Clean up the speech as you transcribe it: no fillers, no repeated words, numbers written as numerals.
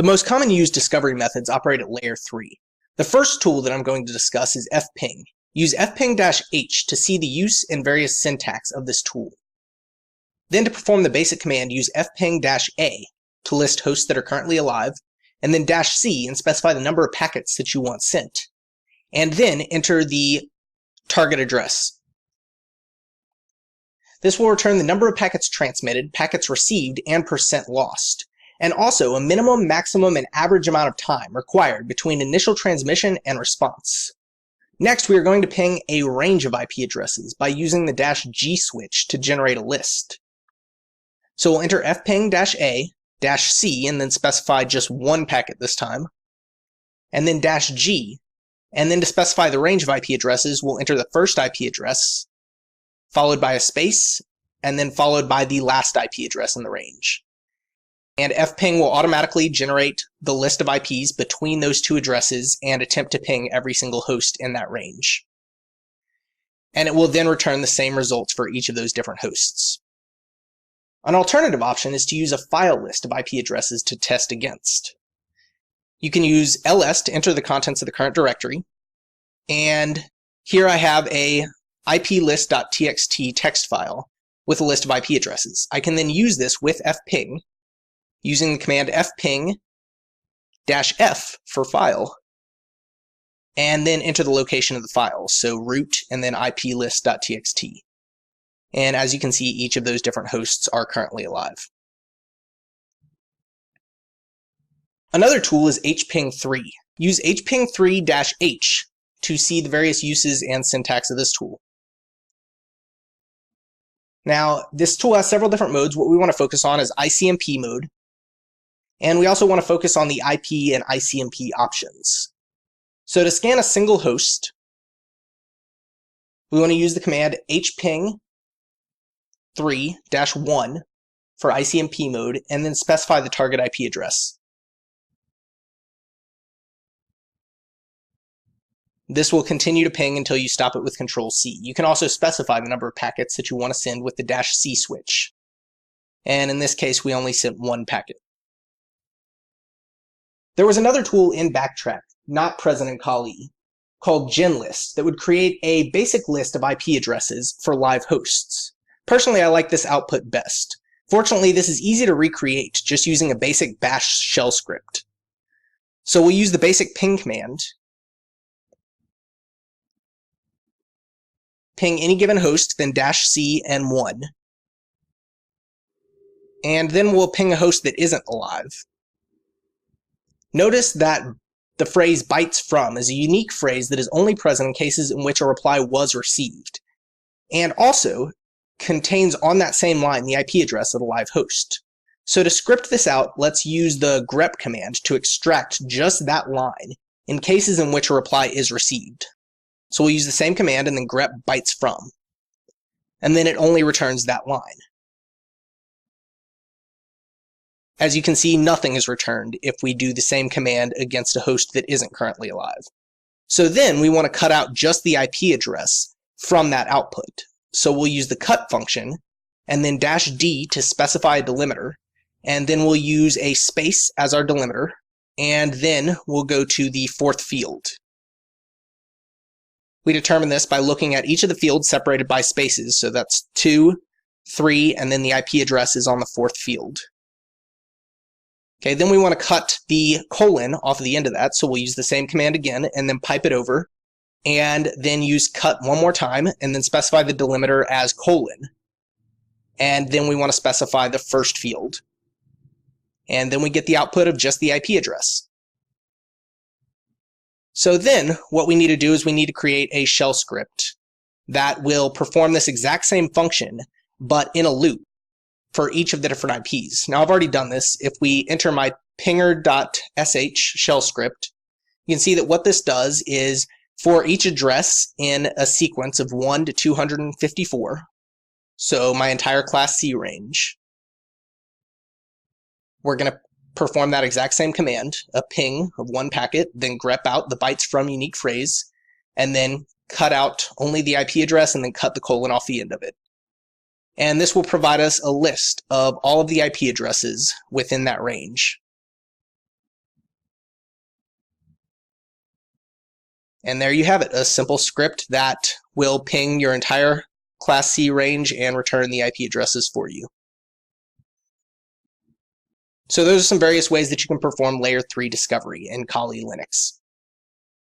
The most common used discovery methods operate at layer 3. The first tool that I'm going to discuss is fping. Use fping-h to see the use and various syntax of this tool. Then to perform the basic command, use fping-a to list hosts that are currently alive, and then -c and specify the number of packets that you want sent. And then enter the target address. This will return the number of packets transmitted, packets received, and % lost, and also a minimum, maximum, and average amount of time required between initial transmission and response. Next, we are going to ping a range of IP addresses by using the -g switch to generate a list. So we'll enter fping-a, -c, and then specify just one packet this time, and then -g, and then to specify the range of IP addresses, we'll enter the first IP address, followed by a space, and then followed by the last IP address in the range. And fping will automatically generate the list of IPs between those two addresses and attempt to ping every single host in that range. And it will then return the same results for each of those different hosts. An alternative option is to use a file list of IP addresses to test against. You can use ls to enter the contents of the current directory, and here I have a iplist.txt text file with a list of IP addresses. I can then use this with fping using the command fping-f for file, and then enter the location of the file, so root and then iplist.txt. And as you can see, each of those different hosts are currently alive. Another tool is hping3. Use hping3-h to see the various uses and syntax of this tool. Now, this tool has several different modes. What we want to focus on is ICMP mode, and we also want to focus on the IP and ICMP options. So to scan a single host, we want to use the command hping3-1 for ICMP mode, and then specify the target IP address. This will continue to ping until you stop it with Control-C. You can also specify the number of packets that you want to send with the -c switch. And in this case, we only sent one packet. There was another tool in Backtrack, not present in Kali, called GenList that would create a basic list of IP addresses for live hosts. Personally, I like this output best. Fortunately, this is easy to recreate just using a basic bash shell script. So we'll use the basic ping command, ping any given host, then -c and 1. And then we'll ping a host that isn't alive. Notice that the phrase bytes from is a unique phrase that is only present in cases in which a reply was received, and also contains on that same line the IP address of the live host. So to script this out, let's use the grep command to extract just that line in cases in which a reply is received. So we'll use the same command and then grep bytes from, and then it only returns that line. As you can see, nothing is returned if we do the same command against a host that isn't currently alive. So then we want to cut out just the IP address from that output. So we'll use the cut function and then -d to specify a delimiter, and then we'll use a space as our delimiter, and then we'll go to the fourth field. We determine this by looking at each of the fields separated by spaces, so that's 2, 3, and then the IP address is on the fourth field. Okay, then we want to cut the colon off of the end of that, so we'll use the same command again, and then pipe it over, and then use cut one more time, and then specify the delimiter as colon. And then we want to specify the first field. And then we get the output of just the IP address. So then, what we need to do is we need to create a shell script that will perform this exact same function, but in a loop for each of the different IPs. Now, I've already done this. If we enter my pinger.sh shell script, you can see that what this does is for each address in a sequence of 1 to 254, so my entire class C range, we're going to perform that exact same command, a ping of one packet, then grep out the bytes from unique phrase, and then cut out only the IP address and then cut the colon off the end of it. And this will provide us a list of all of the IP addresses within that range. And there you have it, a simple script that will ping your entire Class C range and return the IP addresses for you. So those are some various ways that you can perform layer 3 discovery in Kali Linux.